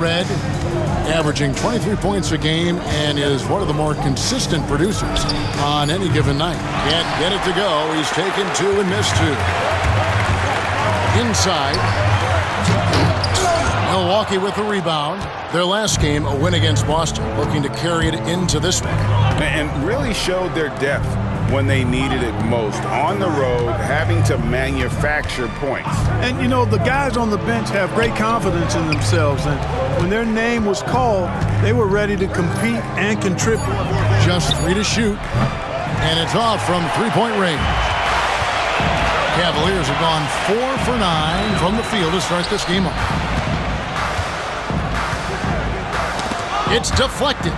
Red, averaging 23 points a game and is one of the more consistent producers on any given night. Can't get it to go. He's taken two and missed two. Inside. Milwaukee with the rebound. Their last game, a win against Boston, looking to carry it into this one. And really showed their depth when they needed it most. On the road, having to manufacture points. And, you know, the guys on the bench have great confidence in themselves. And when their name was called, they were ready to compete and contribute. Just 3 to shoot. And it's off from three-point range. Cavaliers have gone 4 for 9 from the field to start this game off. It's deflected.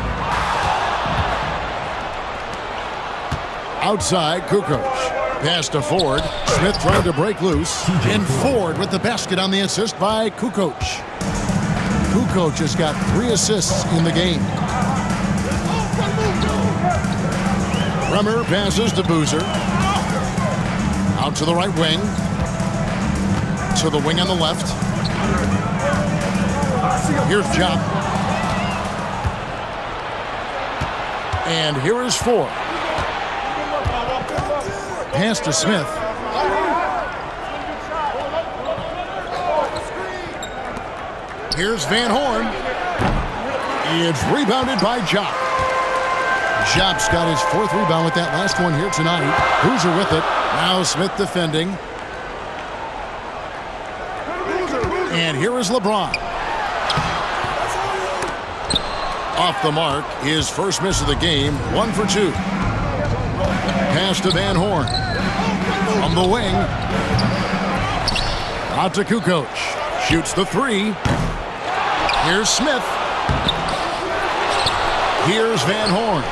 Outside, Kukoc. Pass to Ford. Smith trying to break loose. And Ford with the basket on the assist by Kukoc. Kukoc has got 3 assists in the game. Bremer passes to Boozer. Out to the right wing. To the wing on the left. Here's Job. And here is Ford. Pass to Smith. Here's Van Horn. It's rebounded by Job. Job's got his 4th rebound with that last one here tonight. Boozer with it. Now Smith defending. And here is LeBron. Off the mark, his first miss of the game, 1 for 2. Pass to Van Horn. From the wing. Out to Kukoc. Shoots the 3. Here's Smith. Here's Van Horn.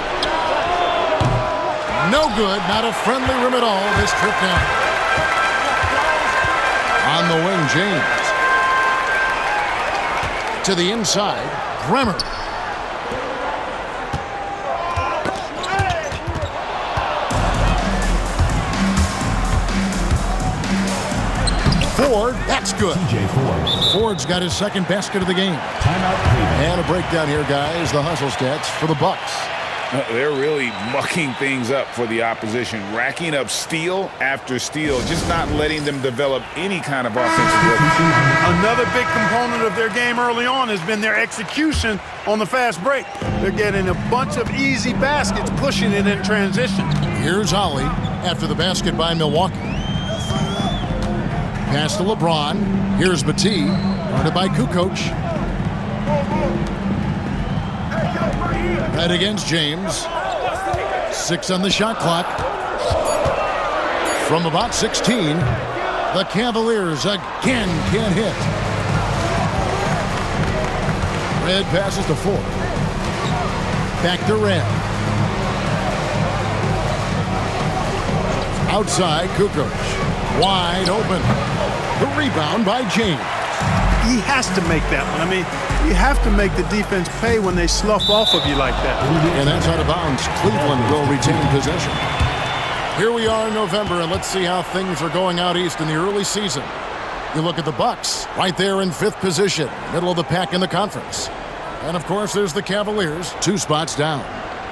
No good. Not a friendly rim at all this trip down. On the wing, James. To the inside, Bremer. Ford, that's good. Ford's got his 2nd basket of the game. And a breakdown here, guys. The hustle stats for the Bucks. They're really mucking things up for the opposition, racking up steal after steal, just not letting them develop any kind of offensive rhythm. Another big component of their game early on has been their execution on the fast break. They're getting a bunch of easy baskets, pushing it in transition. Here's Ollie after the basket by Milwaukee. Pass to LeBron. Here's Battie. Guarded by Kukoc. Right against James. 6 on the shot clock. From about 16, the Cavaliers again can't hit. Red passes to Ford. Back to Red. Outside, Kukoc. Wide open. The rebound by James. He has to make that one. I mean, you have to make the defense pay when they slough off of you like that. And that's out of bounds. Cleveland will retain possession. Here we are in November, and let's see how things are going out east in the early season. You look at the Bucks, right there in 5th position, middle of the pack in the conference. And, of course, there's the Cavaliers, 2 spots down.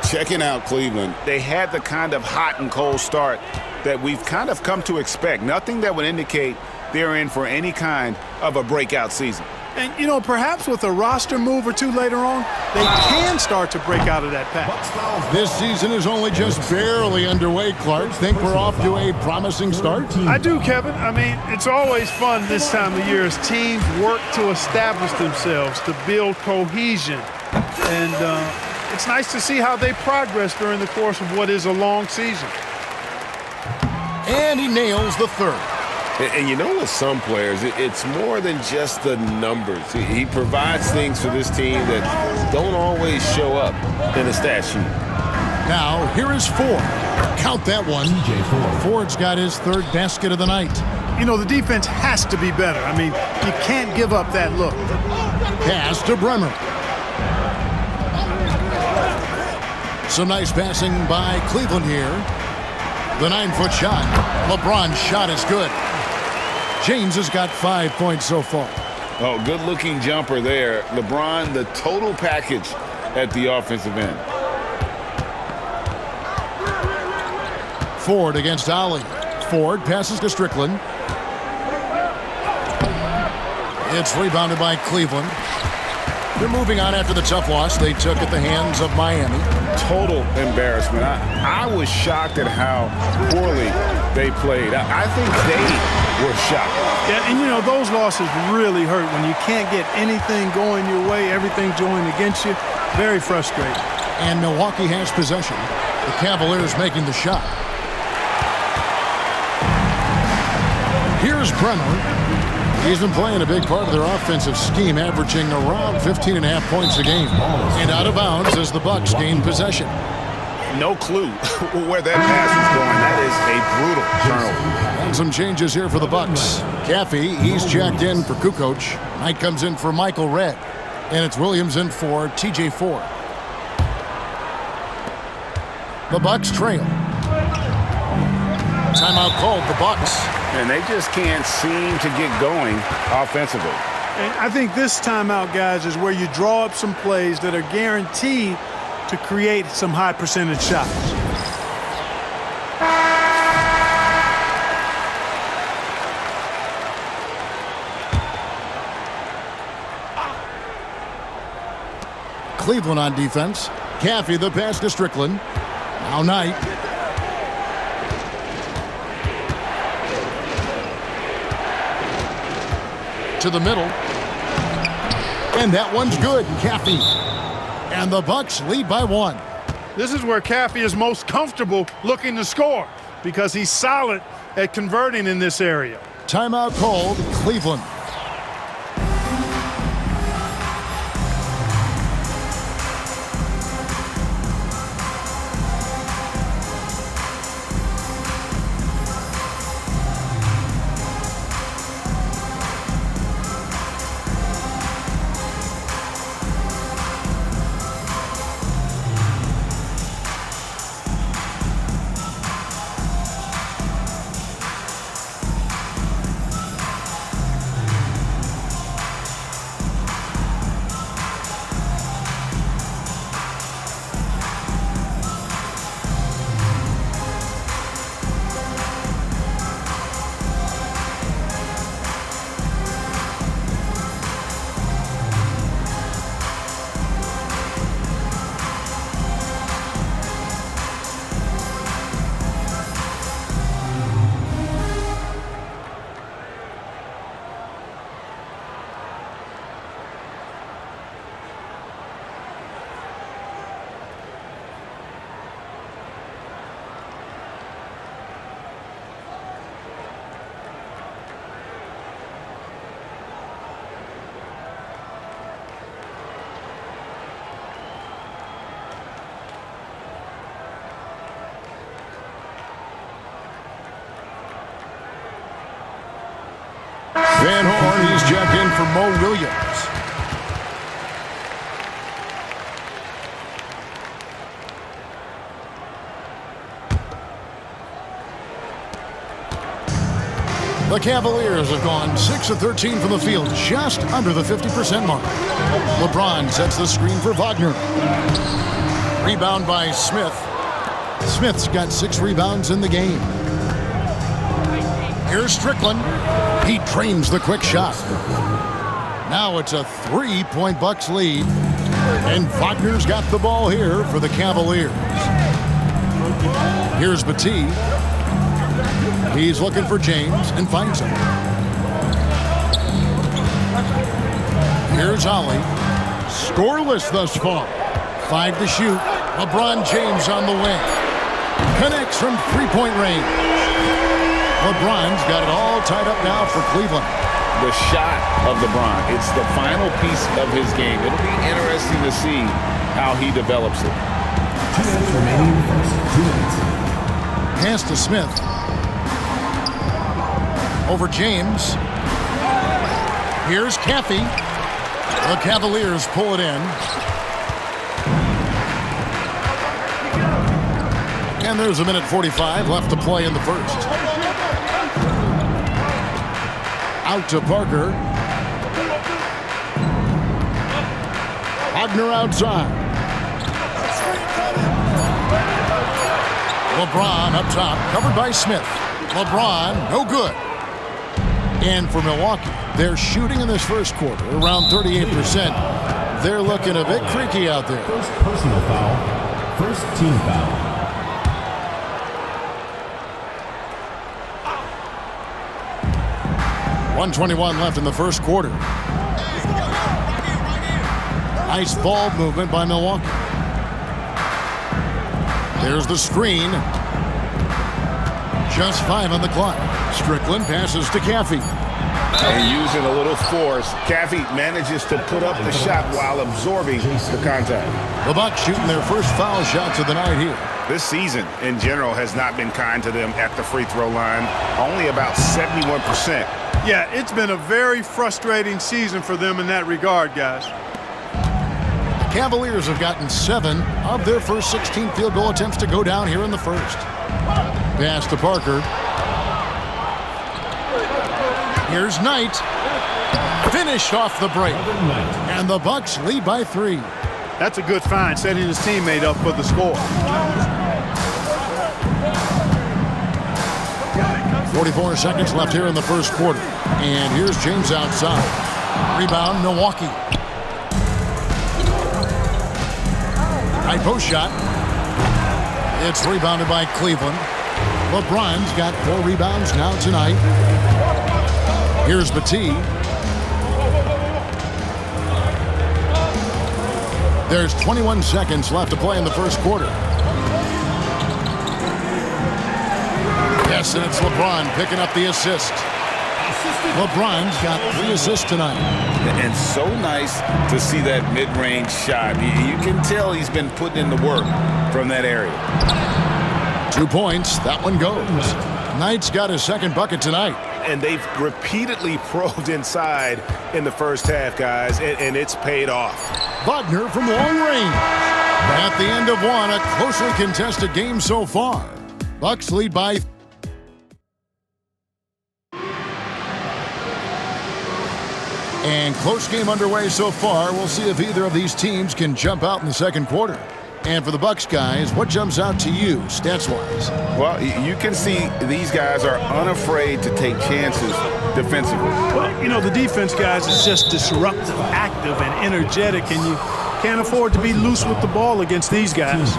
Checking out Cleveland, they had the kind of hot and cold start that we've kind of come to expect. Nothing that would indicate they're in for any kind of a breakout season. And, you know, perhaps with a roster move or 2 later on, they can start to break out of that pack. This season is only just barely underway, Clark. Think we're off to a promising start? I do, Kevin. I mean, it's always fun this time of year as teams work to establish themselves, to build cohesion. And it's nice to see how they progress during the course of what is a long season. And he nails the 3rd. And you know, with some players, it's more than just the numbers. He provides things for this team that don't always show up in the stat sheet. Now, here is Ford. Count that one. Ford's got his 3rd basket of the night. You know, the defense has to be better. I mean, you can't give up that look. Pass to Bremer. Some nice passing by Cleveland here. The 9-foot shot. LeBron's shot is good. James has got 5 points so far. Oh, good-looking jumper there. LeBron, the total package at the offensive end. Ford against Ali. Ford passes to Strickland. It's rebounded by Cleveland. They're moving on after the tough loss they took at the hands of Miami. Total embarrassment. I was shocked at how poorly they played. I think they were shocked. Yeah, and, you know, those losses really hurt when you can't get anything going your way, everything's going against you. Very frustrating. And Milwaukee has possession. The Cavaliers making the shot. Here's Bron. He's been playing a big part of their offensive scheme, averaging around 15.5 points a game. And out of bounds as the Bucks gain possession. No clue where that pass was going. That is a brutal turnover. And some changes here for the Bucks. Caffey, he's jacked in for Kukoc. Knight comes in for Michael Redd. And it's Williams in for TJ Ford. The Bucks trail. Timeout called, the Bucks. And they just can't seem to get going offensively. And I think this timeout, guys, is where you draw up some plays that are guaranteed to create some high percentage shots. Cleveland on defense. Caffey, the pass to Strickland. Now Knight. To the middle. And that one's good. Caffey. And the Bucks lead by 1. This is where Caffey is most comfortable looking to score because he's solid at converting in this area. Timeout called, Cleveland. Van Horn, he's jacked in for Mo Williams. The Cavaliers have gone 6 of 13 from the field, just under the 50% mark. LeBron sets the screen for Wagner. Rebound by Smith. Smith's got 6 rebounds in the game. Here's Strickland. He trains the quick shot. Now it's a 3-point Bucks lead. And Wagner's got the ball here for the Cavaliers. Here's Batiste. He's looking for James and finds him. Here's Ali. Scoreless thus far. 5 to shoot. LeBron James on the wing. Connects from 3-point range. LeBron's got it all tied up now for Cleveland. The shot of LeBron. It's the final piece of his game. It'll be interesting to see how he develops it. 2 minutes remaining in the first. 2 minutes. Pass to Smith. Over James. Here's Caffey. The Cavaliers pull it in. And there's 1:45 left to play in the first. Out to Parker. Wagner outside. LeBron up top, covered by Smith. LeBron, no good. And for Milwaukee, they're shooting in this first quarter around 38%. They're looking a bit creaky out there. First personal foul. First team foul. .121 left in the first quarter. Nice ball movement by Milwaukee. There's the screen. Just 5 on the clock. Strickland passes to Caffey. And using a little force, Caffey manages to put up the shot while absorbing the contact. The Bucks shooting their first foul shots of the night here. This season, in general, has not been kind to them at the free throw line. Only about 71%. Yeah, it's been a very frustrating season for them in that regard, guys. The Cavaliers have gotten 7 of their first 16 field goal attempts to go down here in the first. Pass to Parker. Here's Knight. Finished off the break. And the Bucks lead by 3. That's a good find, setting his teammate up for the score. 44 seconds left here in the first quarter. And here's James outside. Rebound, Milwaukee. High post shot. It's rebounded by Cleveland. LeBron's got 4 rebounds now tonight. Here's Battie. There's 21 seconds left to play in the first quarter. Yes, and it's LeBron picking up the assist. LeBron's got 3 assists tonight. And so nice to see that mid-range shot. You can tell he's been putting in the work from that area. 2 points. That one goes. Knight's got his second bucket tonight. And they've repeatedly probed inside in the first half, guys, and it's paid off. Wagner from long range. At the end of one, a closely contested game so far. Bucks lead by. And close game underway so far. We'll see if either of these teams can jump out in the second quarter. And for the Bucks guys, what jumps out to you, stats-wise? Well, you can see these guys are unafraid to take chances defensively. Well, you know, the defense, guys, is just disruptive, active, and energetic, and you can't afford to be loose with the ball against these guys.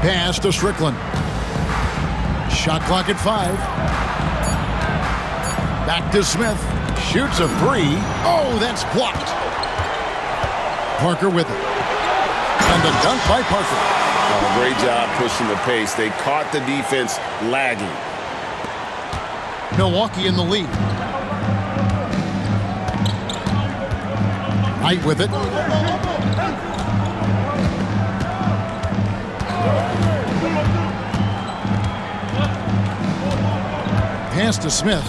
Pass to Strickland. Shot clock at 5. Back to Smith. Shoots a 3. Oh, that's blocked. Parker with it. And the dunk by Parker. Oh, great job pushing the pace. They caught the defense lagging. Milwaukee in the lead. Knight with it. Pass to Smith.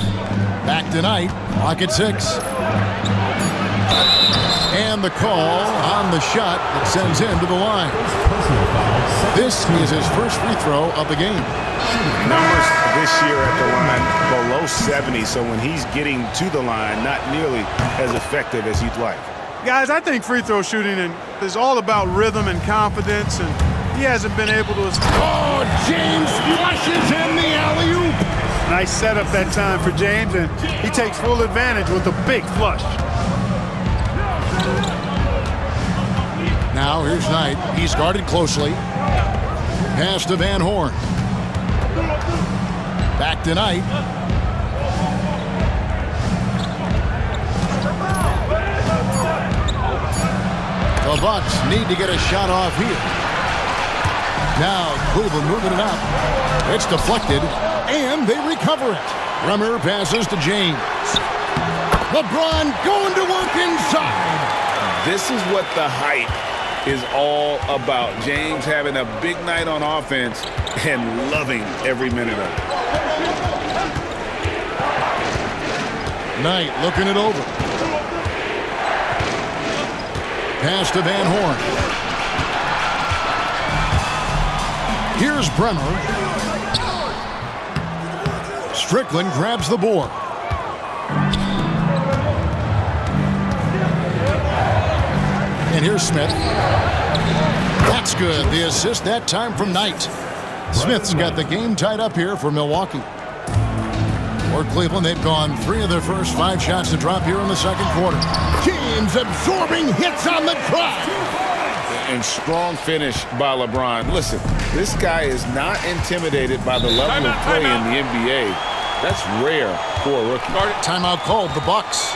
Back to Knight. Clock at 6. And the call on the shot that sends him to the line. This is his first free throw of the game. Numbers this year at the line below 70, so when he's getting to the line, not nearly as effective as you'd like. Guys, I think free throw shooting is all about rhythm and confidence, and he hasn't been able to. Oh, James flushes in the alley-oop. Nice setup that time for James, and he takes full advantage with a big flush. Now here's Knight. He's guarded closely. Pass to Van Horn. Back to Knight. The Bucks need to get a shot off here. Now Cleveland moving it up. It's deflected, and they recover it. Remmer passes to James. LeBron going to work inside. This is what the hype is all about. James having a big night on offense and loving every minute of it. Knight looking it over. Pass to Van Horn. Here's Brenner. Strickland grabs the board. And here's Smith. That's good. The assist that time from Knight. Smith's got the game tied up here for Milwaukee. For Cleveland, they've gone 3 of their first 5 shots to drop here in the second quarter. James absorbing hits on the drive. And strong finish by LeBron. Listen, this guy is not intimidated by the level of play in the NBA. That's rare for a rookie. Timeout called, the Bucks.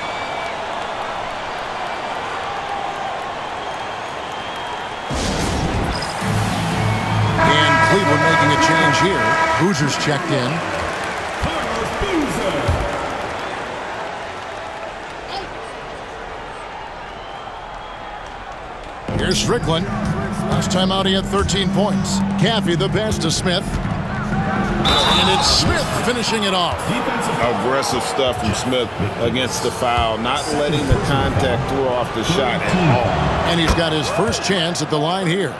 And Cleveland making a change here. Boozer's checked in. Here's Strickland. Last time out he had 13 points. Caffey the pass to Smith. And it's Smith finishing it off. Aggressive stuff from Smith against the foul, not letting the contact throw off the shot at all. And he's got his first chance at the line here.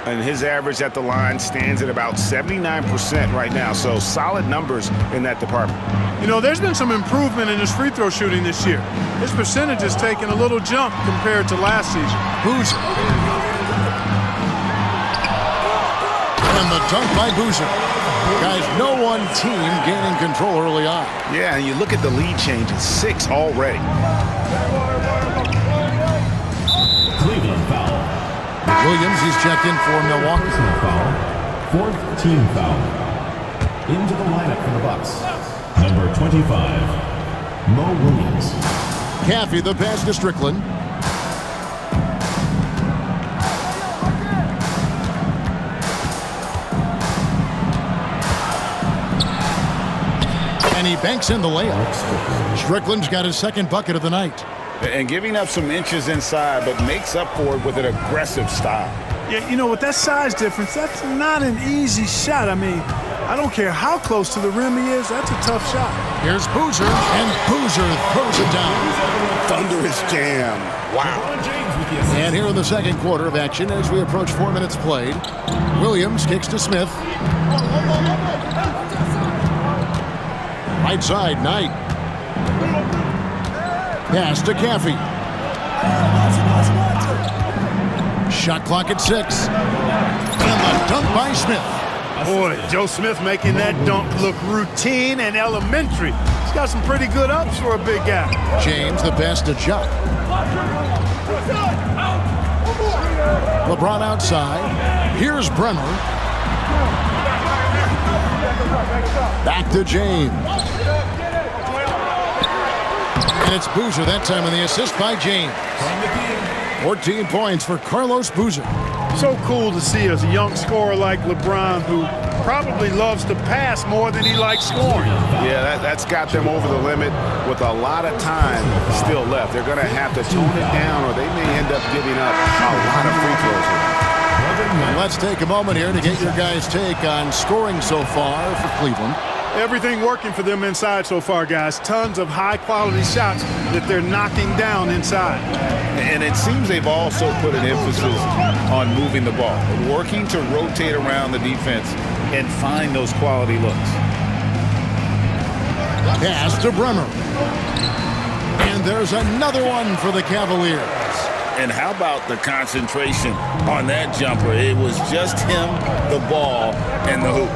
And his average at the line stands at about 79% right now, so solid numbers in that department. You know, there's been some improvement in his free throw shooting this year. His percentage has taken a little jump compared to last season. Boozer. And the dunk by Boozer. Guys, no one team gaining control early on. Yeah, and you look at the lead changes, 6 already. Cleveland foul. Williams, he's checked in for Milwaukee. Personal foul. 4th team foul. Into the lineup for the Bucks. Number 25, Mo Williams. Caffey the pass to Strickland. And he banks in the layup. Strickland's got his second bucket of the night. And giving up some inches inside, but makes up for it with an aggressive style. Yeah, you know, with that size difference, that's not an easy shot. I mean, I don't care how close to the rim he is, that's a tough shot. Here's Boozer, and Boozer throws it down. Thunderous jam. Wow. And here in the second quarter of action, as we approach 4 minutes played, Williams kicks to Smith. Right side, Knight. Pass to Caffey. Shot clock at 6. And the dunk by Smith. Boy, Joe Smith making that dunk look routine and elementary. He's got some pretty good ups for a big guy. James the pass to Jock. LeBron outside. Here's Brenner. Back to James. And it's Boozer that time on the assist by James. 14 points for Carlos Boozer. So cool to see a young scorer like LeBron who probably loves to pass more than he likes scoring. Yeah, that's got them over the limit with a lot of time still left. They're going to have to tone it down or they may end up giving up a lot of free throws here. And let's take a moment here to get your guys' take on scoring so far for Cleveland. Everything working for them inside so far, guys. Tons of high-quality shots that they're knocking down inside. And it seems they've also put an emphasis on moving the ball, working to rotate around the defense and find those quality looks. Pass to Brenner. And there's another one for the Cavaliers. And how about the concentration on that jumper? It was just him, the ball, and the hoop.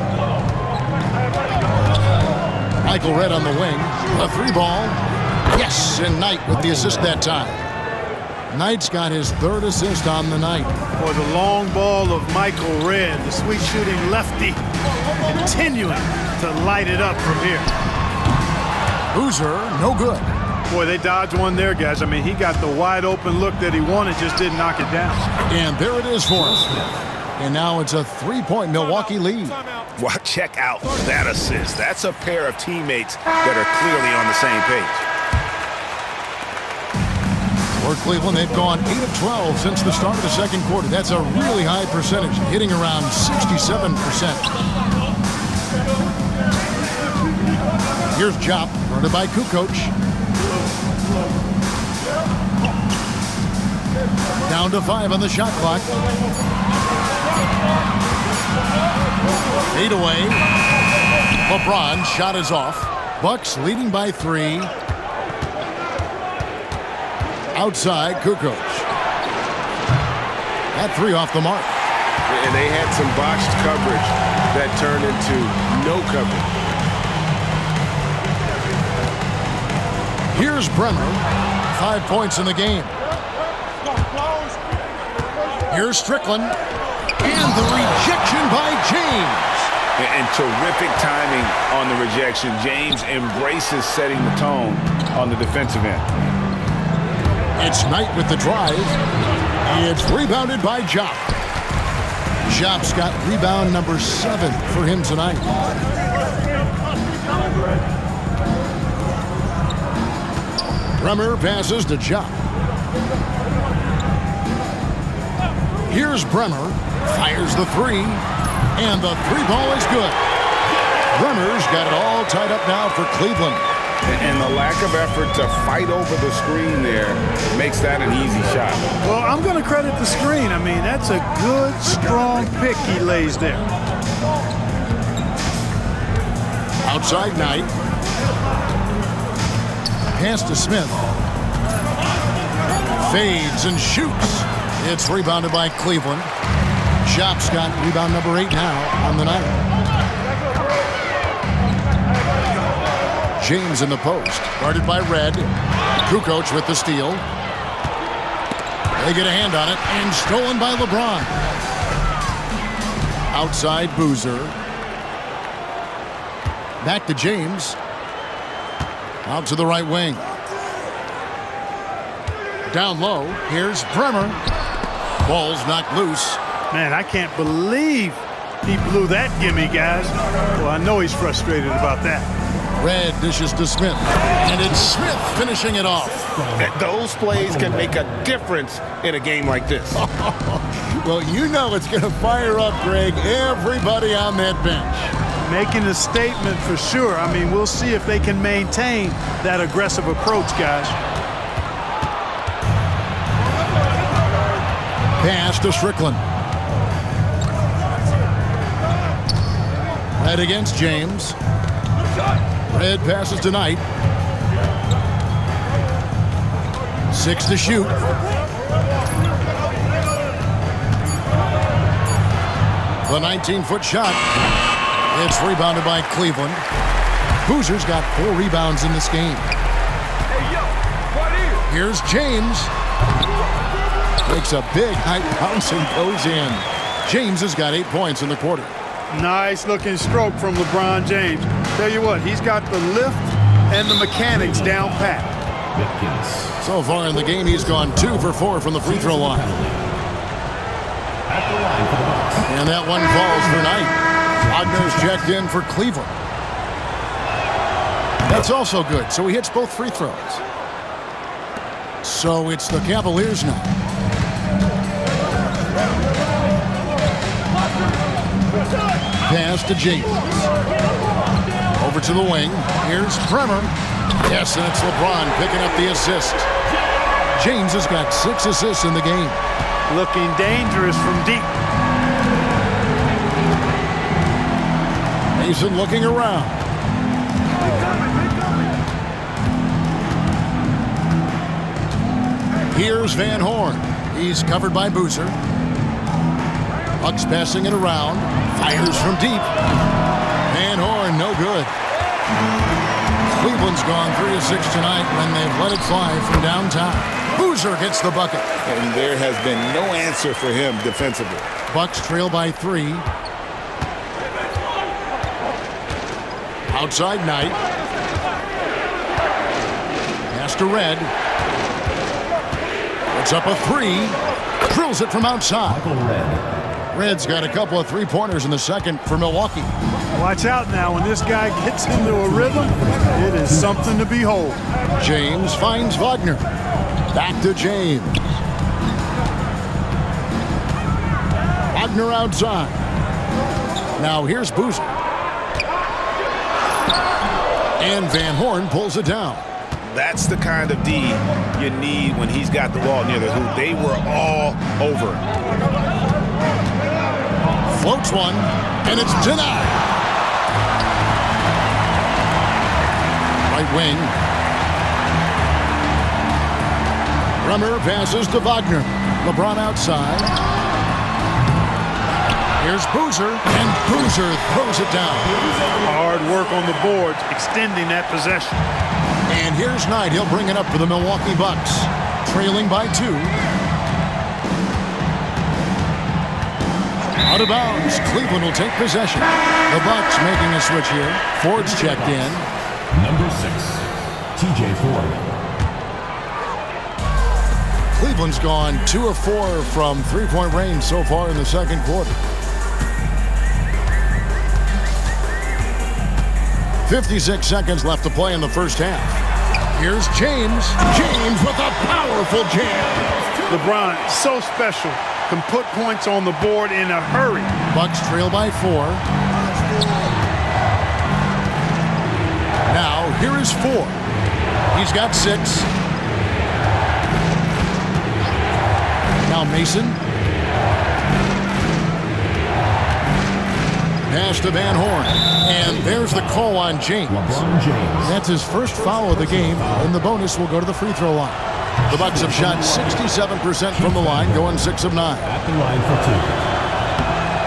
Michael Redd on the wing. A 3-ball. Yes, and Knight with the assist that time. Knight's got his 3rd assist on the night. For the long ball of Michael Redd, the sweet shooting lefty, continuing to light it up from here. Boozer, no good. Boy, they dodged one there, guys. I mean, he got the wide open look that he wanted, just didn't knock it down. And there it is for him. And now it's a 3-point Milwaukee lead. Well, check out that assist. That's a pair of teammates that are clearly on the same page. For Cleveland, they've gone 8 of 12 since the start of the second quarter. That's a really high percentage, hitting around 67%. Here's Jop, running by Kukoc. Down to 5 on the shot clock. 8 away. LeBron shot is off. Bucks leading by 3. Outside, Kukoc. That 3 off the mark. And they had some botched coverage that turned into no coverage. Here's Bremer. 5 points in the game. Here's Strickland. And the rejection by James. And terrific timing on the rejection. James embraces setting the tone on the defensive end. It's Knight with the drive. It's rebounded by Jop. Jop's got rebound number 7 for him tonight. Bremer passes to Jop. Here's Bremer. Fires the 3. And the 3 ball is good. Bremer's got it all tied up now for Cleveland. And the lack of effort to fight over the screen there makes that an easy shot. Well, I'm going to credit the screen. I mean, that's a good, strong pick he lays there. Outside Knight. Pass to Smith. Fades and shoots. It's rebounded by Cleveland. Jop's got rebound number 8 now on the night. James in the post, guarded by Red. Kukoc with the steal. They get a hand on it, and stolen by LeBron. Outside Boozer. Back to James. Out to the right wing. Down low, here's Bremer. Ball's knocked loose. Man, I can't believe he blew that gimme, guys. Well, I know he's frustrated about that. Red dishes to Smith, and it's Smith finishing it off. Those plays can make a difference in a game like this. Well, you know it's going to fire up, Greg, everybody on that bench. Making a statement for sure. I mean, we'll see if they can maintain that aggressive approach, guys. Pass to Strickland. Red against James. Red passes to Knight. 6 to shoot. The 19-foot shot. It's rebounded by Cleveland. Boozer's got 4 rebounds in this game. Here's James. Makes a big high bounce and goes in. James has got 8 points in the quarter. Nice looking stroke from LeBron James. Tell you what, he's got the lift and the mechanics down pat. So far in the game, he's gone 2 for 4 from the free throw line. And that one falls for Knight. Wagner's checked in for Cleveland. That's also good. So he hits both free throws. So it's the Cavaliers now. Pass to James. Over to the wing. Here's Bremer. Yes, and it's LeBron picking up the assist. James has got 6 assists in the game. Looking dangerous from deep. Mason looking around. Here's Van Horn. He's covered by Boozer. Bucks passing it around. Fires from deep. Van Horn, no good. Cleveland's gone 3 of 6 tonight when they've let it fly from downtown. Boozer gets the bucket. And there has been no answer for him defensively. Bucks trail by 3. Outside Knight. Pass to Red. Puts up a 3. Drills it from outside. Red's got a couple of 3-pointers in the second for Milwaukee. Watch out now. When this guy gets into a rhythm, it is something to behold. James finds Wagner. Back to James. Wagner outside. Now here's Boozer. And Van Horn pulls it down. That's the kind of D you need when he's got the ball near the hoop. They were all over him. Floats one, and it's denied. Right wing. Bremer passes to Wagner. LeBron outside. Here's Boozer, and Boozer throws it down. Hard work on the boards, extending that possession. And here's Knight. He'll bring it up for the Milwaukee Bucks. Trailing by 2. Out of bounds. Cleveland will take possession. The Bucks making a switch here. Ford's checked in. Number 6, TJ Ford. Cleveland's gone 2 of 4 from three-point range so far in the second quarter. 56 seconds left to play in the first half. Here's James. James with a powerful jam. LeBron, so special. Can put points on the board in a hurry. Bucks trail by 4. Now, here is 4. He's got 6. Now Mason. Pass to Van Horn. And there's the call on James. LeBron James. That's his first foul of the game, and the bonus will go to the free throw line. The Bucks have shot 67% from the line, going 6 of 9. At the line for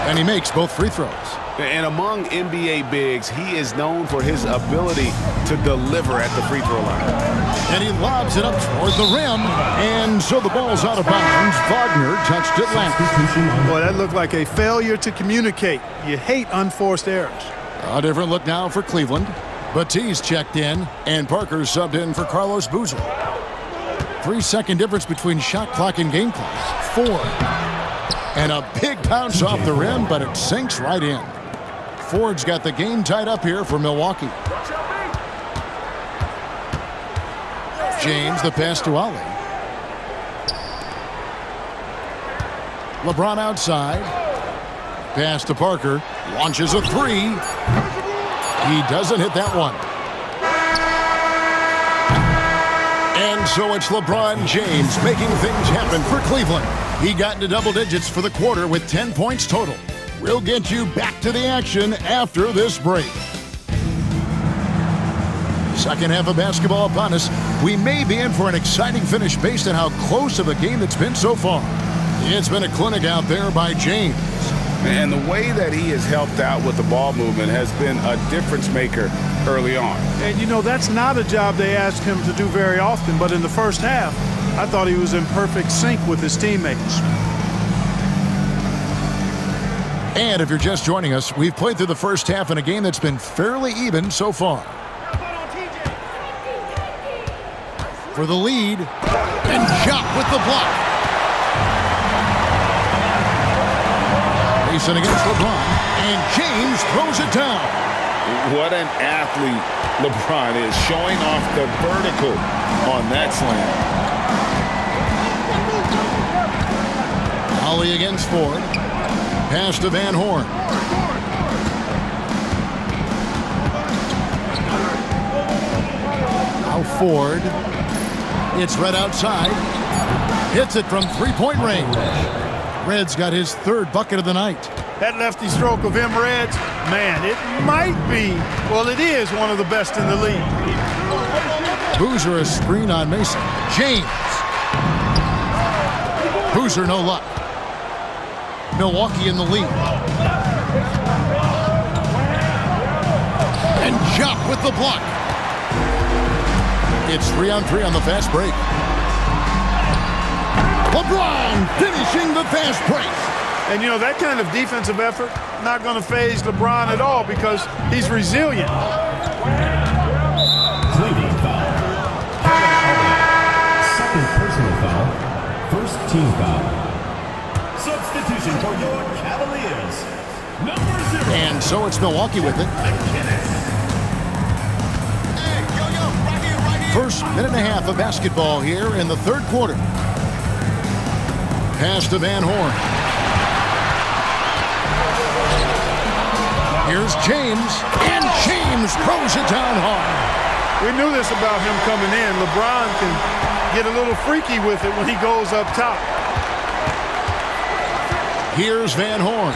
2. And he makes both free throws. And among NBA bigs, he is known for his ability to deliver at the free throw line. And he lobs it up toward the rim. And so the ball's out of bounds. Wagner touched it last. Boy, that looked like a failure to communicate. You hate unforced errors. A different look now for Cleveland. Batiste checked in, and Parker subbed in for Carlos Boozer. 3-second difference between shot clock and game clock. 4. And a big bounce off the rim, but it sinks right in. Ford's got the game tied up here for Milwaukee. James, the pass to Ali. LeBron outside. Pass to Parker. Launches a 3. He doesn't hit that one. And so it's LeBron James making things happen for Cleveland. He got into double digits for the quarter with 10 points total. We'll get you back to the action after this break. Second half of basketball upon us. We may be in for an exciting finish based on how close of a game it's been so far. It's been a clinic out there by James. And the way that he has helped out with the ball movement has been a difference maker early on. And, you know, that's not a job they ask him to do very often. But in the first half, I thought he was in perfect sync with his teammates. And if you're just joining us, we've played through the first half in a game that's been fairly even so far. For the lead, and Jock with the block. Mason against LeBron, and James throws it down. What an athlete LeBron is, showing off the vertical on that slam. Ali against Ford. Pass to Van Horn. Now Ford. It's Red outside. Hits it from three-point range. Red's got his third bucket of the night. That lefty stroke of him, Reds, man, it might be, well, it is one of the best in the league. Boozer a screen on Mason. James. Boozer no luck. Milwaukee in the lead. And Jock with the block. It's 3-on-3 on the fast break. LeBron finishing the fast break. And, you know, that kind of defensive effort, not going to faze LeBron at all because he's resilient. Cleveland foul. Second personal foul. First team foul. Substitution for your Cavaliers. Number 0. And so it's Milwaukee with it. First minute and a half of basketball here in the third quarter. Pass to Van Horn. Here's James, and James throws it down hard. We knew this about him coming in. LeBron can get a little freaky with it when he goes up top. Here's Van Horn.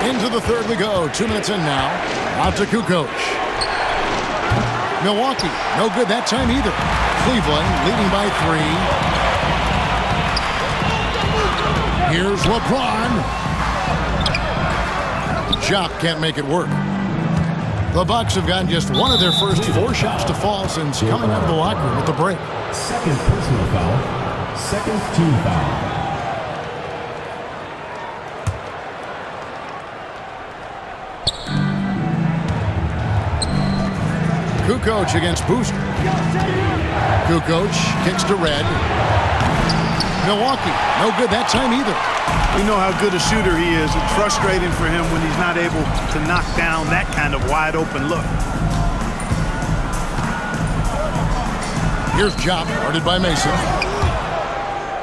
Into the third we go. 2 minutes in now. Out to Kukoc. Milwaukee, no good that time either. Cleveland leading by 3. Here's LeBron. Jock can't make it work. The Bucks have gotten just one of their first 4 shots to fall since coming out of the locker room at the break. Second personal foul. Second team foul. Kukoc against Boozer. Kukoc kicks to Red. Milwaukee, no good that time either. We know how good a shooter he is. It's frustrating for him when he's not able to knock down that kind of wide open look. Here's Job, guarded by Mason.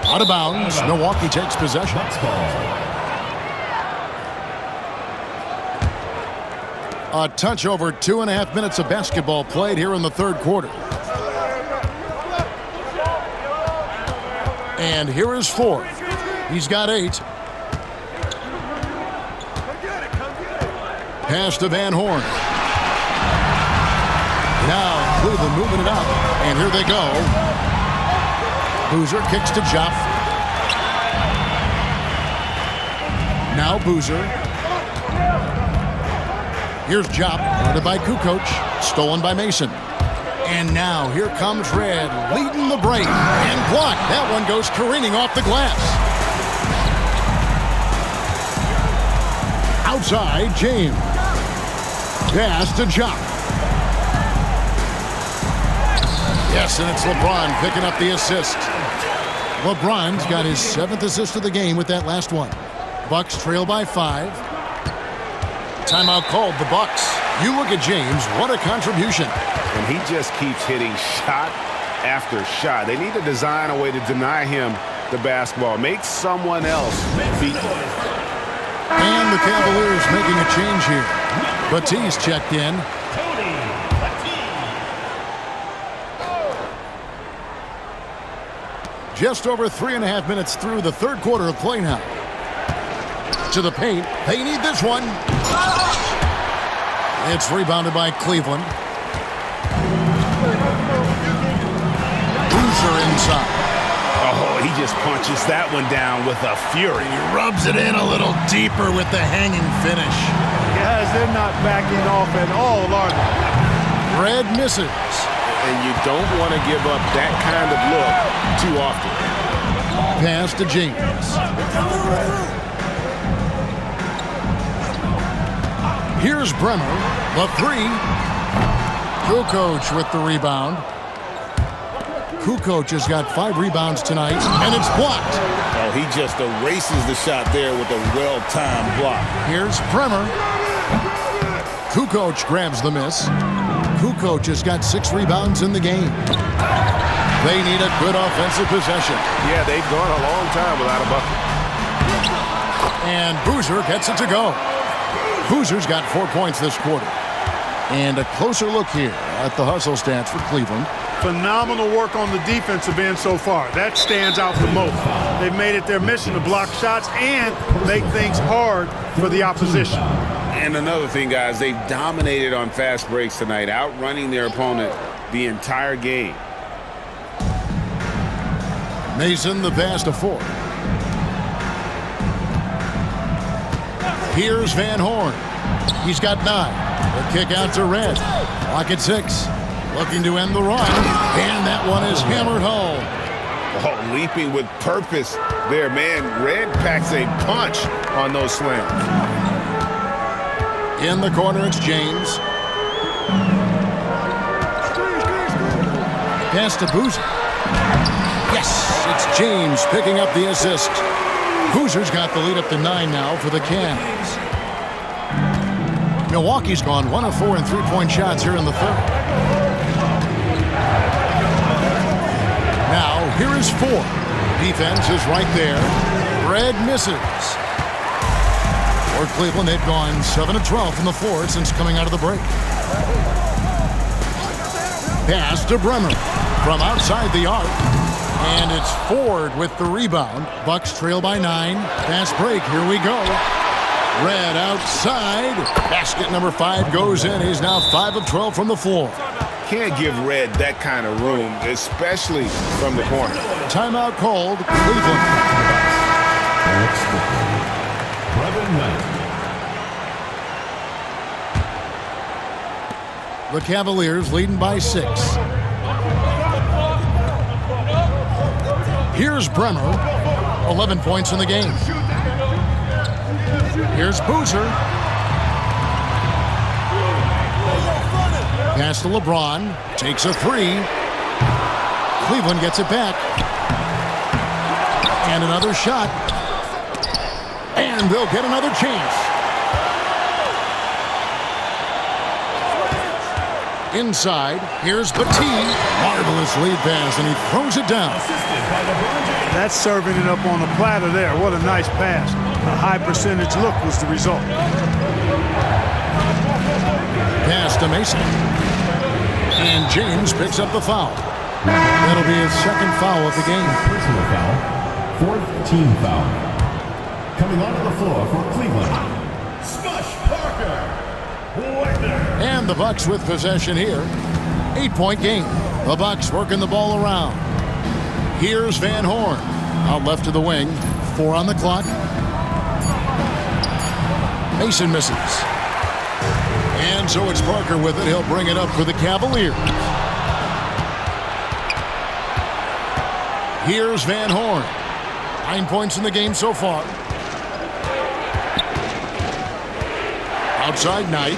Out of bounds. Milwaukee takes possession. A touch over 2.5 minutes of basketball played here in the third quarter. And here is 4. He's got 8. Pass to Van Horn. Now Cleveland moving it up. And here they go. Boozer kicks to Jopp. Now Boozer. Here's Jopp, guarded by Kukoc, stolen by Mason. And now here comes Red, leading the break, and blocked. That one goes careening off the glass. Outside, James. Pass to Jopp. Yes, and it's LeBron picking up the assist. LeBron's got his 7th assist of the game with that last one. Bucks trail by 5. Timeout called, the Bucks. You look at James, what a contribution. And he just keeps hitting shot after shot. They need to design a way to deny him the basketball. Make someone else beat him. And the Cavaliers making a change here. Batiste checked in. Just over 3.5 minutes through the third quarter of play now. To the paint. They need this one. It's rebounded by Cleveland. Boozer inside. Oh, he just punches that one down with a fury. He rubs it in a little deeper with the hanging finish. Guys, they're not backing off at all, are they? Red misses. And you don't want to give up that kind of look too often. Pass to James. Here's Bremer, the 3. Kukoc with the rebound. Kukoc has got 5 rebounds tonight, and it's blocked. Oh, he just erases the shot there with a well-timed block. Here's Bremer. Kukoc grabs the miss. Kukoc has got 6 rebounds in the game. They need a good offensive possession. Yeah, they've gone a long time without a bucket. And Boozer gets it to go. Boozer's got 4 points this quarter. And a closer look here at the hustle stats for Cleveland. Phenomenal work on the defensive end so far. That stands out the most. They've made it their mission to block shots and make things hard for the opposition. And another thing, guys, they've dominated on fast breaks tonight, outrunning their opponent the entire game. Mason the pass to 4. Here's Van Horn. He's got 9. The kick out to Red. Clock at 6. Looking to end the run. And that one is hammered home. Oh, leaping with purpose there, man. Red packs a punch on those slams. In the corner, it's James. Pass to Boozer. Yes, it's James picking up the assist. Boozer's got the lead up to 9 now for the Cavs. Milwaukee's gone 1 of 4 in 3-point shots here in the third. Now, here is 4. Defense is right there. Red misses. For Cleveland, they've gone 7 of 12 from the floor since coming out of the break. Pass to Bremer from outside the arc. And it's Ford with the rebound. Bucks trail by 9. Fast break. Here we go. Red outside. Basket number 5 goes in. He's now 5 of 12 from the floor. Can't give Red that kind of room, especially from the corner. Timeout called. Cleveland. Brevin Knight. The Cavaliers leading by 6. Here's Bremer. 11 points in the game. Here's Boozer. Pass to LeBron. Takes a 3. Cleveland gets it back. And another shot. And they'll get another chance. Inside, here's Petit. Marvelous lead pass, and he throws it down. That's serving it up on the platter there. What a nice pass. A high percentage look was the result. Pass to Mason. And James picks up the foul. That'll be his second foul of the game. Personal foul. 4th team foul. Coming onto the floor for Cleveland. Smush Parker. And the Bucks with possession here. 8-point game. The Bucks working the ball around. Here's Van Horn. Out left to the wing. 4 on the clock. Mason misses. And so it's Parker with it. He'll bring it up for the Cavaliers. Here's Van Horn. 9 points in the game so far. Outside Knight.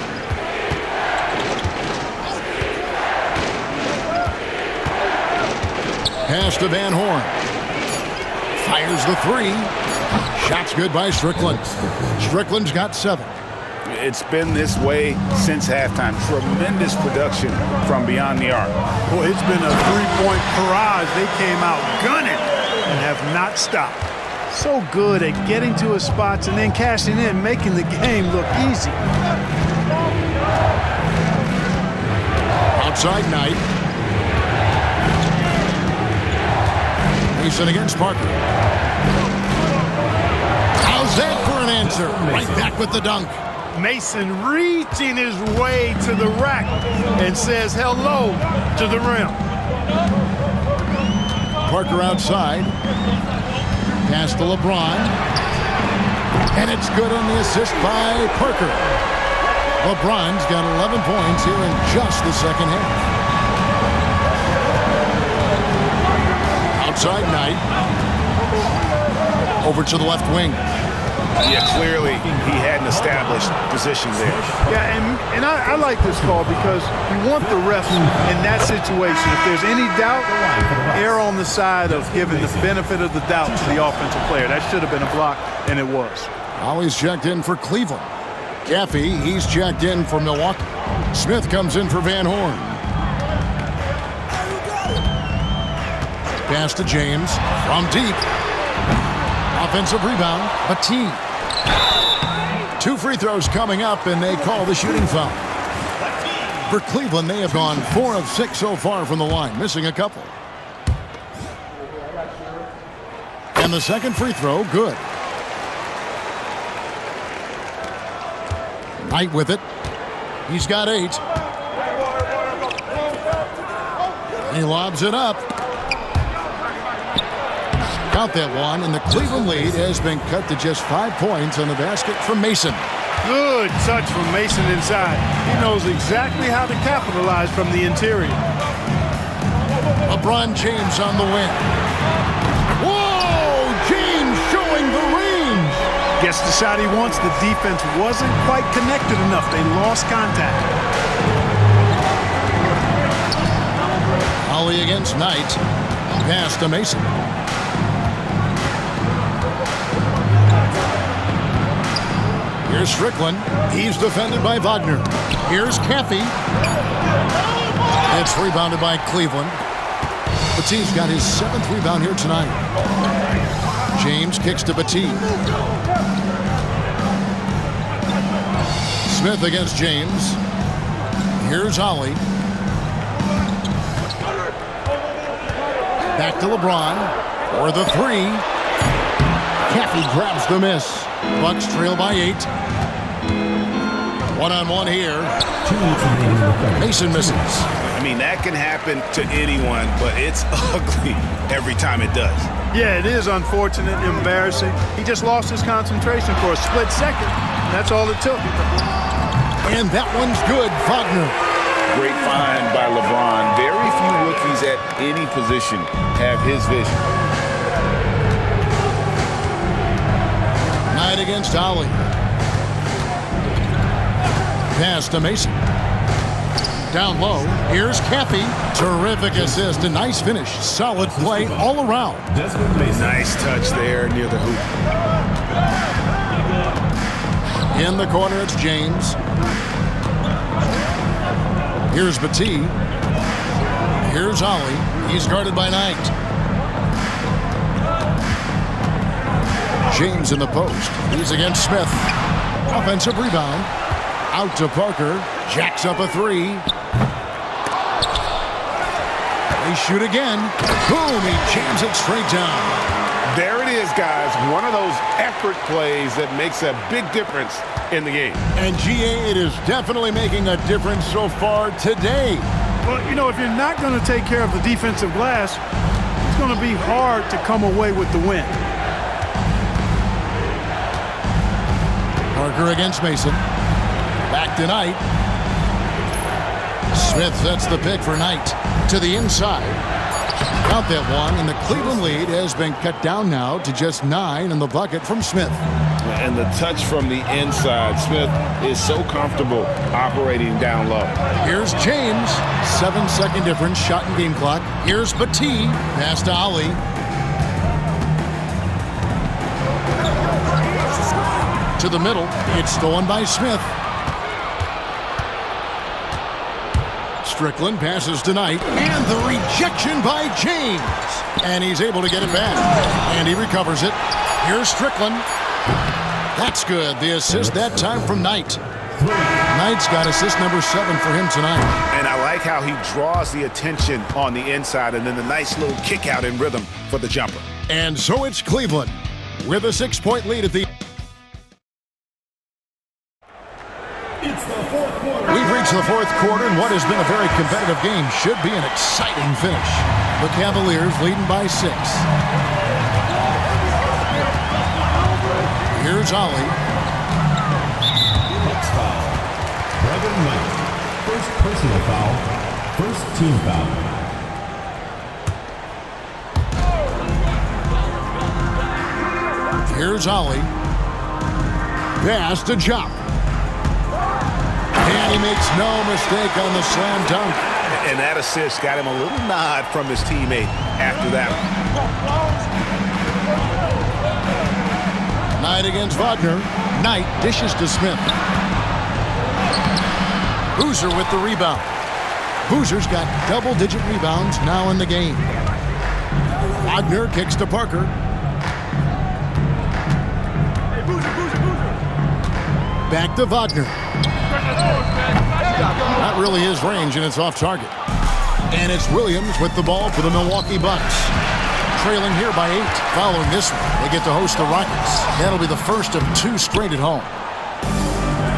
Pass to Van Horn. Fires the 3. Shot's good by Strickland. Strickland's got 7. It's been this way since halftime. Tremendous production from beyond the arc. Boy, it's been a 3-point barrage. They came out gunning and have not stopped. So good at getting to his spots and then cashing in, making the game look easy. Outside Knight. Mason against Parker. How's that for an answer? Right back with the dunk. Mason reaching his way to the rack and says hello to the rim. Parker outside. Pass to LeBron. And it's good on the assist by Parker. LeBron's got 11 points here in just the second half. Outside Knight. Over to the left wing. Yeah, clearly he had an established position there. Yeah, and I like this call because you want the refs in that situation. If there's any doubt, err on the side of giving the benefit of the doubt to the offensive player. That should have been a block, and it was. Always checked in for Cleveland. Caffey, he's checked in for Milwaukee. Smith comes in for Van Horn. Pass to James from deep. Offensive rebound, Petit. 2 free throws coming up, and they call the shooting foul. For Cleveland, they have gone 4 of 6 so far from the line, missing a couple. And the second free throw, good. Knight with it. He's got 8. He lobs it up. Got that one, and the Cleveland lead has been cut to just 5 points on the basket from Mason. Good touch from Mason inside. He knows exactly how to capitalize from the interior. LeBron James on the win. Whoa! James showing the range. Gets the shot he wants. The defense wasn't quite connected enough. They lost contact. Ollie against Knight. Pass to Mason. Here's Strickland. He's defended by Wagner. Here's Caffey. It's rebounded by Cleveland. Petit's got his 7th rebound here tonight. James kicks to Petit. Smith against James. Here's Ollie. Back to LeBron for the 3. Caffey grabs the miss. Bucks trail by 8. One-on-one here. 2 minutes remaining in the third. Mason misses. I mean, that can happen to anyone, but it's ugly every time it does. Yeah, it is unfortunate, embarrassing. He just lost his concentration for a split second. That's all it took. And that one's good. Wagner. Great find by LeBron. Very few rookies at any position have his vision. Knight against Ollie. Pass to Mason. Down low. Here's Cappy. Terrific assist. A nice finish. Solid play all around. Desmond Mason. Nice touch there near the hoop. In the corner, it's James. Here's Batee. Here's Ollie. He's guarded by Knight. James in the post. He's against Smith. Offensive rebound. Out to Parker. Jacks up a 3. They shoot again. Boom! He jams it straight down. There it is, guys. One of those effort plays that makes a big difference in the game. And GA, it is definitely making a difference so far today. Well, you know, if you're not going to take care of the defensive glass, it's going to be hard to come away with the win. Parker against Mason. Back to Knight. Smith sets the pick for Knight. To the inside. Count that one, and the Cleveland lead has been cut down now to just 9 in the bucket from Smith. And the touch from the inside. Smith is so comfortable operating down low. Here's James. 7-second difference, shot and game clock. Here's Batee. Pass to Ollie. To the middle. It's stolen by Smith. Strickland passes to Knight. And the rejection by James. And he's able to get it back. And he recovers it. Here's Strickland. That's good. The assist that time from Knight. Knight's got assist number 7 for him tonight. And I like how he draws the attention on the inside and then the nice little kick out in rhythm for the jumper. And so it's Cleveland with a 6-point lead at the... It's the fourth quarter. We've reached the fourth quarter, and what has been a very competitive game should be an exciting finish. The Cavaliers leading by 6. Here's Ollie. Bucks foul. Brevin Knight. First personal foul. First team foul. Here's Ollie. Pass to Jop. And he makes no mistake on the slam dunk. And that assist got him a little nod from his teammate after that one. Knight against Wagner. Knight dishes to Smith. Boozer with the rebound. Boozer's got double-digit rebounds now in the game. Wagner kicks to Parker. Back to Wagner. Not really his range, and it's off target. And it's Williams with the ball for the Milwaukee Bucks. Trailing here by 8. Following this one, they get to host the Rockets. That'll be the first of 2 straight at home.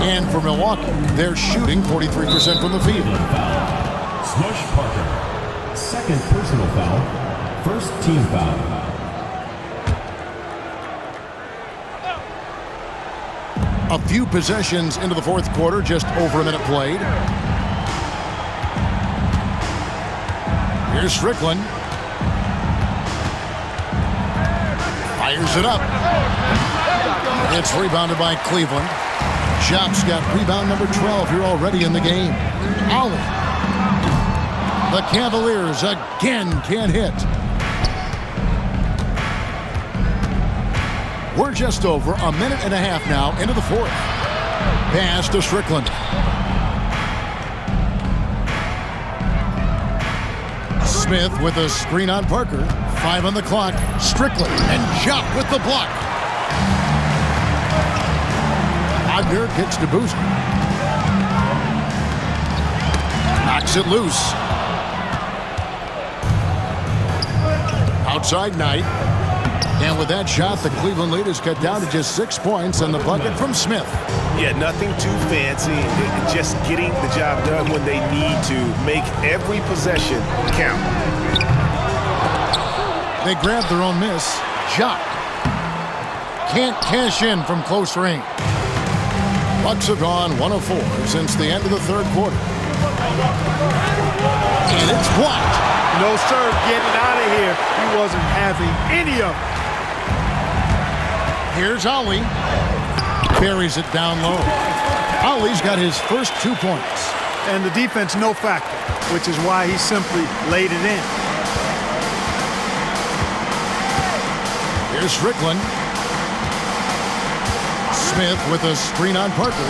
And for Milwaukee, they're shooting 43% from the field. Smush Parker. Second personal foul. First team foul. A few possessions into the fourth quarter, just over a minute played. Here's Strickland. Fires it up. It's rebounded by Cleveland. Jop's got rebound number 12 here already in the game. Ollie. The Cavaliers again can't hit. We're just over a minute and a half now into the fourth. Pass to Strickland. Smith with a screen on Parker. 5 on the clock. Strickland and Jop with the block. Wagner kicks to Boozer. Knocks it loose. Outside Knight. And with that shot, the Cleveland lead is cut down to just 6 points and the bucket from Smith. Yeah, nothing too fancy. Just getting the job done when they need to. Make every possession count. They grab their own miss. Jock can't cash in from close range. Bucks have gone 1 of 4 since the end of the third quarter. And it's blocked. No, sir, getting out of here. He wasn't having any of it. Here's Ollie. Buries it down low. Ollie's got his first 2 points. And the defense no factor, which is why he simply laid it in. Here's Strickland. Smith with a screen on Parker.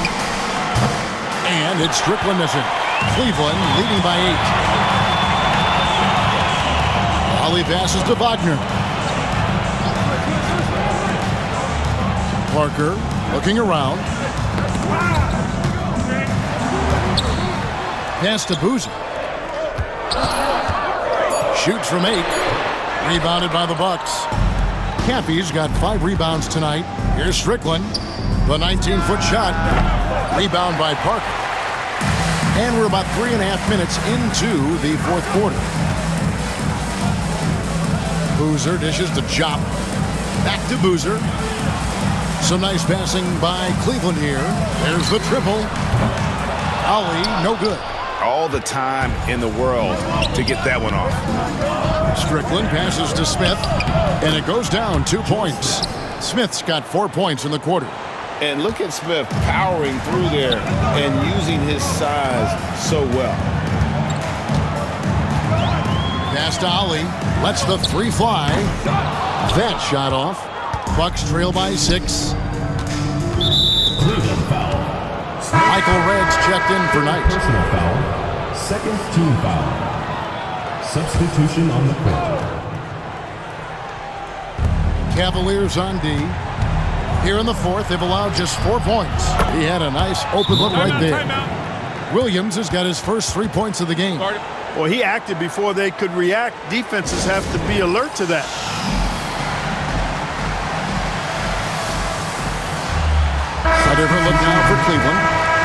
And it's Strickland missing. Cleveland leading by 8. Ollie passes to Wagner. Parker looking around. Pass to Boozer. Shoots from 8. Rebounded by the Bucks. Cappy's got 5 rebounds tonight. Here's Strickland. The 19-foot shot. Rebound by Parker. And we're about 3.5 minutes into the fourth quarter. Boozer dishes to Jop. Back to Boozer. Some nice passing by Cleveland here. There's the triple. Ollie, no good. All the time in the world to get that one off. Strickland passes to Smith, and it goes down 2 points. Smith's got 4 points in the quarter. And look at Smith powering through there and using his size so well. Pass to Ollie. Lets the 3 fly. That shot off. Bucks trail by 6. Cleveland foul. Michael Red's checked in for night. Personal foul. Second team foul. Substitution on the court. Cavaliers on D. Here in the fourth, they've allowed just 4 points. He had a nice open look right there. Williams has got his first 3 points of the game. Well, he acted before they could react. Defenses have to be alert to that. A different look now for Cleveland.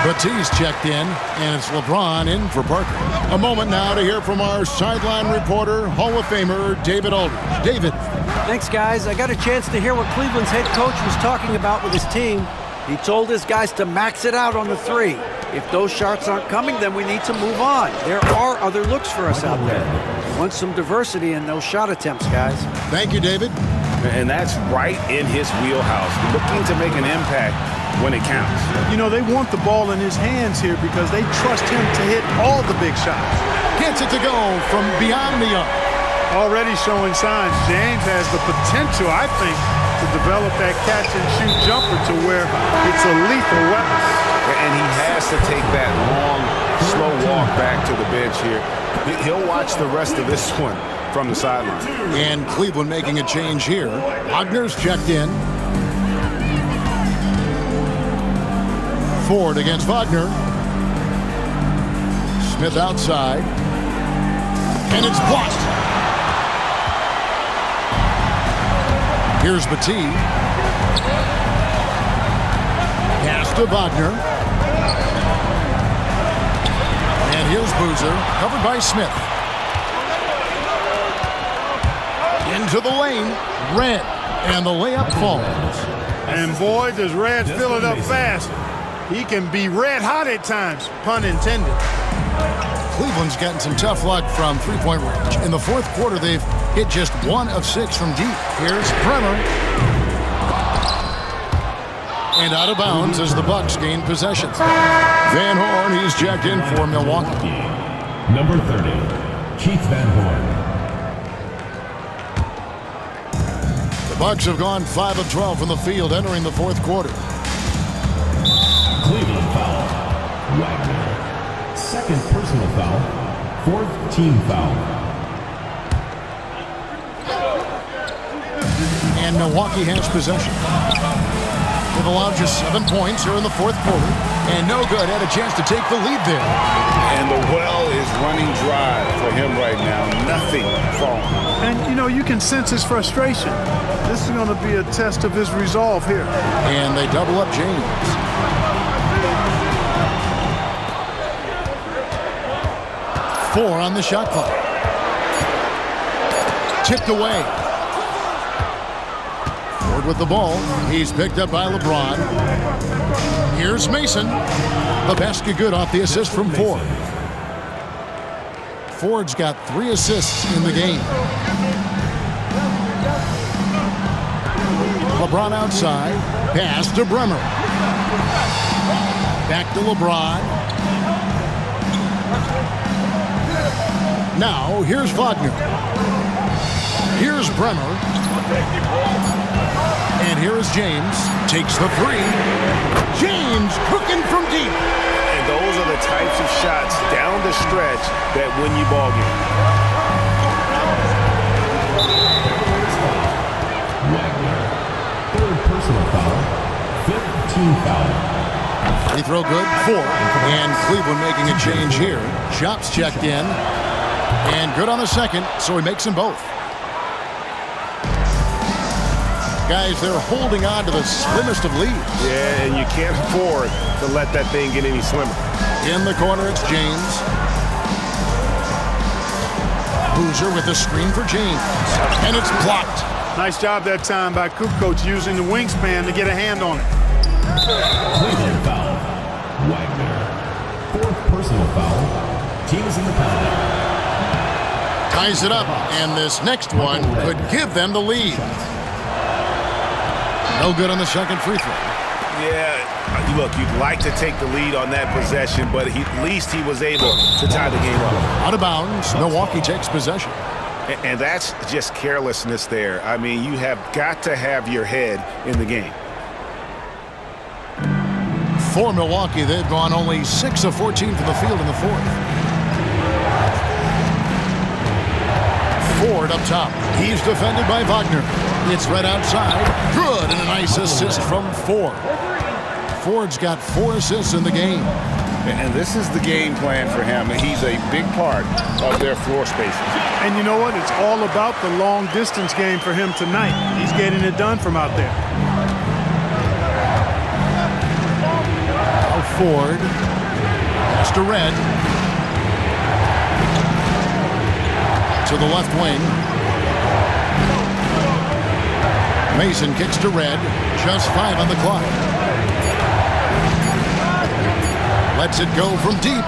Batiste checked in, and it's LeBron in for Parker. A moment now to hear from our sideline reporter, Hall of Famer David Aldridge. David. Thanks, guys. I got a chance to hear what Cleveland's head coach was talking about with his team. He told his guys to max it out on the 3. If those shots aren't coming, then we need to move on. There are other looks for us out there. We want some diversity in those shot attempts, guys. Thank you, David. And that's right in his wheelhouse, looking to make an impact when it counts. You know, they want the ball in his hands here because they trust him to hit all the big shots. Gets it to go from beyond the arc. Already showing signs. James has the potential, I think, to develop that catch-and-shoot jumper to where it's a lethal weapon. And he has to take that long, slow walk back to the bench here. He'll watch the rest of this one from the sideline. And Cleveland making a change here. Wagner's checked in. Ford against Wagner. Smith outside. And it's blocked. Here's Batiste. Pass to Wagner. And here's Boozer, covered by Smith. Into the lane. Red. And the layup falls. And boy, does Red fill it up fast. He can be red hot at times, pun intended. Cleveland's gotten some tough luck from three-point range. In the fourth quarter, they've hit just 1 of 6 from deep. Here's Bremer. And out of bounds as the Bucks gain possession. Van Horn, he's checked in for Milwaukee. Number 30, Keith Van Horn. The Bucks have gone 5 of 12 from the field entering the fourth quarter. Cleveland foul. Wagner. Second personal foul. Fourth team foul. And Milwaukee has possession. They've allowed just 7 points here in the fourth quarter. And no good. Had a chance to take the lead there. And the well is running dry for him right now. Nothing falling. And, you know, you can sense his frustration. This is going to be a test of his resolve here. And they double up James. Four on the shot clock. Tipped away. Ford with the ball. He's picked up by LeBron. Here's Mason. The basket good off the assist from Ford. Ford's got 3 assists in the game. LeBron outside. Pass to Bremer. Back to LeBron. Now, here's Wagner. Here's Bremer. And here is James. Takes the 3. James cooking from deep. And those are the types of shots down the stretch that win you ball games. Wagner. 3rd personal foul. 5th team foul. Free throw good. 4. And Cleveland making a change here. Chops checked in. And good on the second, so he makes them both. Guys, they're holding on to the slimmest of leads. Yeah, and you can't afford to let that thing get any slimmer. In the corner, it's James. Boozer with the screen for James. And it's blocked. Nice job that time by Kukoc using the wingspan to get a hand on it. Cleveland foul. Wagner. 4th personal foul. Team is in the penalty. Ties it up, and this next one could give them the lead. No good on the second free throw. Yeah, look, you'd like to take the lead on that possession, but at least he was able to tie the game up. Out of bounds, Milwaukee takes possession. And that's just carelessness there. I mean, you have got to have your head in the game. For Milwaukee, they've gone only 6 of 14 from the field in the fourth. Ford up top. He's defended by Wagner. It's right outside. Good, and a nice assist from Ford. Ford's got 4 assists in the game. And this is the game plan for him. He's a big part of their floor spacing. And you know what? It's all about the long distance game for him tonight. He's getting it done from out there. Now Ford. Pass to Red. To the left wing. Mason kicks to Red. Just 5 on the clock. Lets it go from deep.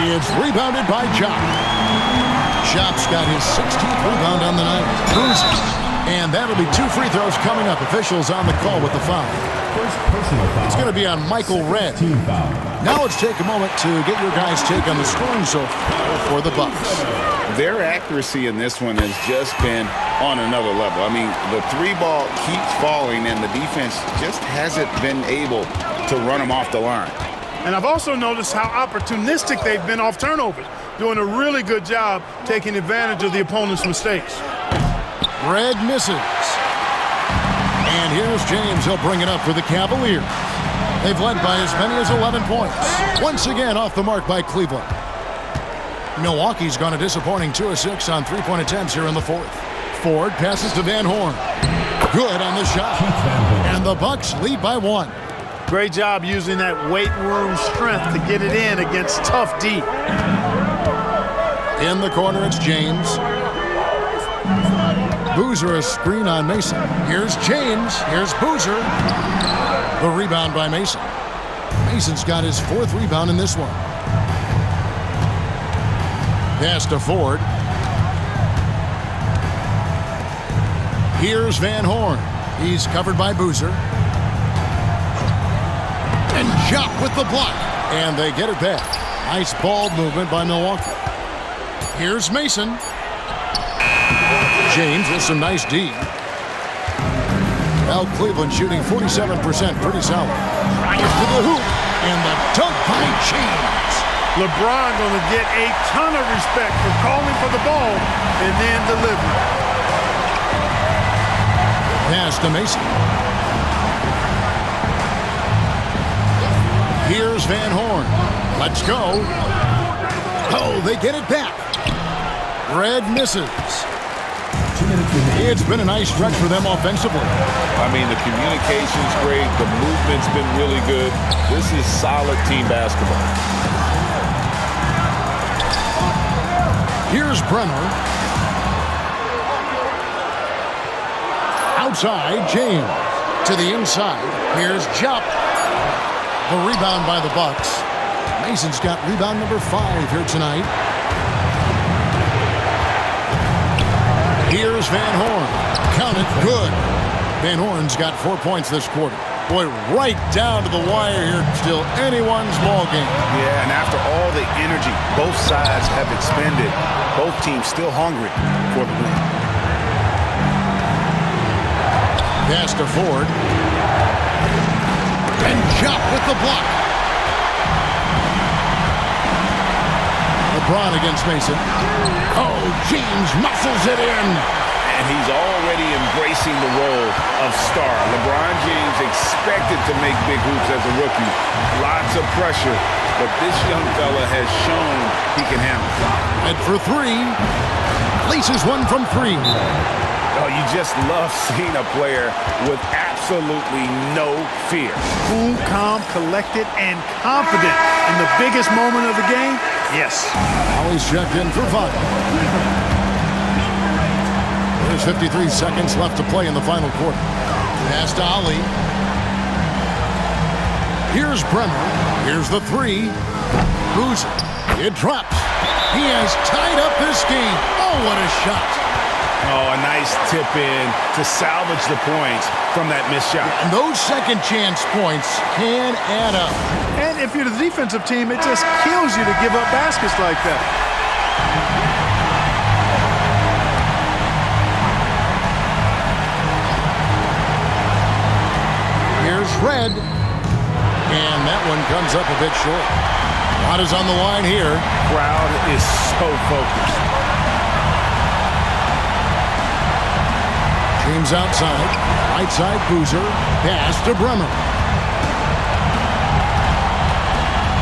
It's rebounded by Chop. Chop's got his 16th rebound on the night. And that'll be 2 free throws coming up. Officials on the call with the foul. First personal foul. It's going to be on Michael Red. Team foul. Now let's take a moment to get your guys' take on the scoring so far for the Bucks. Their accuracy in this one has just been on another level. I mean, the 3-ball keeps falling, and the defense just hasn't been able to run them off the line. And I've also noticed how opportunistic they've been off turnovers, doing a really good job taking advantage of the opponent's mistakes. Red misses. And here's James. He'll bring it up for the Cavaliers. They've led by as many as 11 points. Once again off the mark by Cleveland. Milwaukee's gone a disappointing 2 of 6 on 3-point attempts here in the fourth. Ford passes to Van Horn. Good on the shot. And the Bucks lead by 1. Great job using that weight room strength to get it in against tough D. In the corner, it's James. Boozer a screen on Mason. Here's James. Here's Boozer. The rebound by Mason. Mason's got his 4th rebound in this one. Pass to Ford. Here's Van Horn. He's covered by Boozer. And Jock with the block. And they get it back. Nice ball movement by Milwaukee. Here's Mason. James with some nice D. Well, Cleveland shooting 47%, pretty solid. Right to the hoop. And the dunk by James. LeBron going to get a ton of respect for calling for the ball and then delivering. Pass to Mason. Van Horn. Let's go. Oh, they get it back. Red misses. 2 minutes remaining. It's been a nice stretch for them offensively. I mean, the communication's great. The movement's been really good. This is solid team basketball. Here's Brenner. Outside, James. To the inside. Here's Jupp. The rebound by the Bucks. Mason's got rebound number 5 here tonight. Here's Van Horn. Count it. Good. Van Horn's got 4 points this quarter. Boy, right down to the wire here. Still anyone's ball game. Yeah, and after all the energy both sides have expended, both teams still hungry for the win. Pass to Ford. And Jupp with the block. Bron against Mason. Oh, James muscles it in. And he's already embracing the role of star. LeBron James expected to make big hoops as a rookie. Lots of pressure, but this young fella has shown he can handle it. And for 3. Places one from 3. Oh, you just love seeing a player with absolutely no fear. Cool, calm, collected, and confident in the biggest moment of the game. Yes. Always checked in for 5. There's 53 seconds left to play in the final quarter. Pass to Ali. Here's Brenner. Here's the 3. Boozer. It drops. He has tied up this game. Oh, what a shot. Oh, a nice tip in to salvage the points from that missed shot. And those second chance points can add up. And if you're the defensive team, it just kills you to give up baskets like that. Here's Red. And that one comes up a bit short. Lot is on the line here. Crowd is so focused. James outside. Right side, Boozer. Pass to Bremer.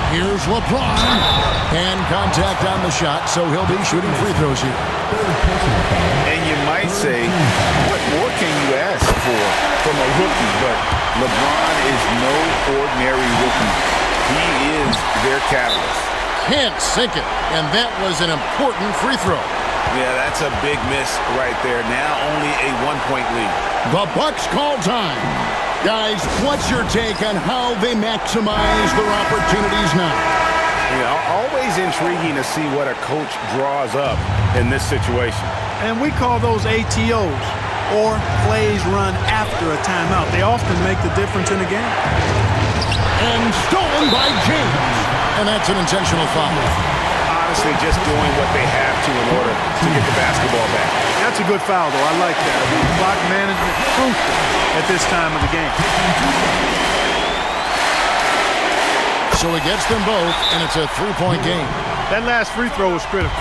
Here's LeBron. And contact on the shot, so he'll be shooting free throws here. And you might say, what more can you ask for from a rookie? But LeBron is no ordinary rookie. He is their catalyst. Can't sink it. And that was an important free throw. Yeah, that's a big miss right there. Now only a 1-point lead. The Bucks call time. Guys, what's your take on how they maximize their opportunities now? You know, always intriguing to see what a coach draws up in this situation. And we call those ATOs, or plays run after a timeout. They often make the difference in a game. And stolen by James. And that's an intentional foul. Honestly, just doing what they have to in order to get the basketball back. That's a good foul, though. I like that. Clock management crucial at this time of the game. So he gets them both, and it's a 3-point game. That last free throw was critical.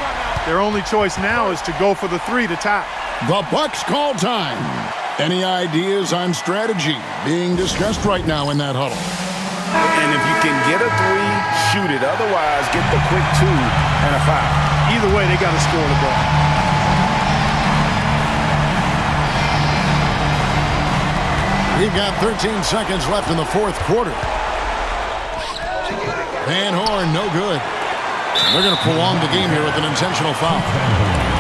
Their only choice now is to go for the 3 to tie. The Bucks call time. Any ideas on strategy being discussed right now in that huddle? And if you can get a 3, shoot it. Otherwise, get the quick 2 and a foul. Either way, they got to score the ball. We've got 13 seconds left in the fourth quarter. Van Horn, no good. They're going to prolong the game here with an intentional foul.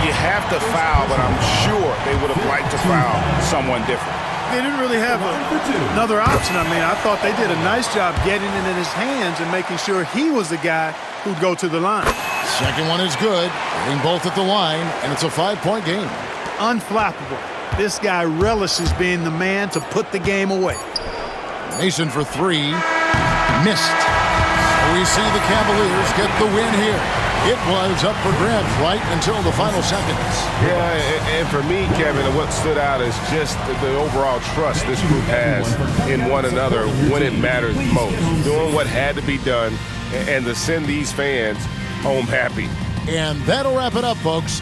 You have to foul, but I'm sure they would have liked to foul someone different. They didn't really have another option. I mean, I thought they did a nice job getting it in his hands and making sure he was the guy who'd go to the line. Second one is good. Getting both at the line, and it's a 5-point game. Unflappable. This guy relishes being the man to put the game away. Mason for 3. Missed. So we see the Cavaliers get the win here. It was up for grabs right until the final seconds. Yeah, and for me, Kevin, what stood out is just the overall trust this group has in one another when it matters most. Doing what had to be done and to send these fans home happy. And that'll wrap it up, folks.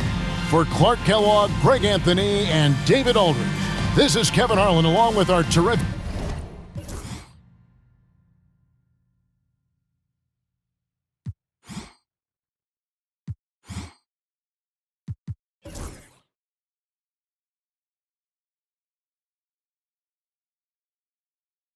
For Clark Kellogg, Greg Anthony, and David Aldridge, this is Kevin Harlan along with our terrific...